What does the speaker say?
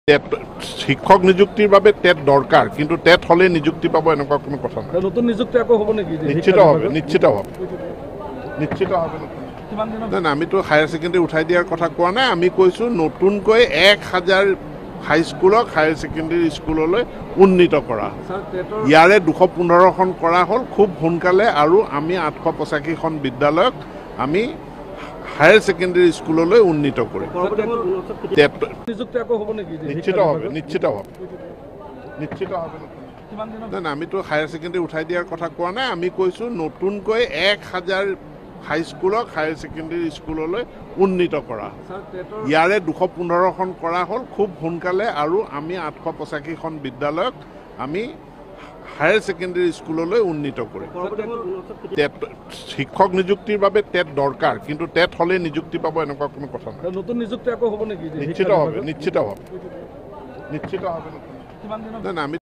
শিক্ষক নিযুক্তিৰ বাবে টেট দৰকাৰ কিন্তু টেট হলে নিযুক্তি পাব এনেকুৱা কোনো কথা নাই নতুন নিযুক্তি আকৌ হ'ব নেকি নিশ্চিত হবে না আমিতো হায়াৰ ছেকেণ্ডাৰী উঠাই দিয়াৰ কথা কোৱা নাই আমি কৈছোঁ নতুনকৈ 1000 হাইস্কুলক হায়াৰ ছেকেণ্ডাৰী স্কুললৈ উন্নীত কৰা ইয়াৰে 215খন কৰা হ'ল খুব সোনকালে আৰু আমি 885খন বিদ্যালয়ক আমি হায়াৰ ছেকেণ্ডাৰী স্কুললৈ উন্নীত কৰিম নিযুক্তি আকৌ হ'ব নেকি নিশ্চিত হবে না আমিতো হায়াৰ ছেকেণ্ডাৰী উঠাই দিয়াৰ কথা কোৱা নাই আমি কৈছোঁ নতুনকৈ 1000 হাইস্কুলক হায়াৰ ছেকেণ্ডাৰী স্কুললৈ উন্নীত কৰা ইয়াৰে 215খন কৰা হ'ল খুব সোনকালে আৰু আমি 885খন বিদ্যালয়ক আমি হায়াৰ ছেকেণ্ডাৰী স্কুললৈ উন্নীত কৰিম শিক্ষক নিযুক্তিৰ বাবে টেট দৰকাৰ কিন্তু টেট হলে নিযুক্তি পাব এনেকুৱা কোনো কথা নাই নতুন নিযুক্তি আকৌ হ'ব নেকি নিশ্চিত হবে না আমি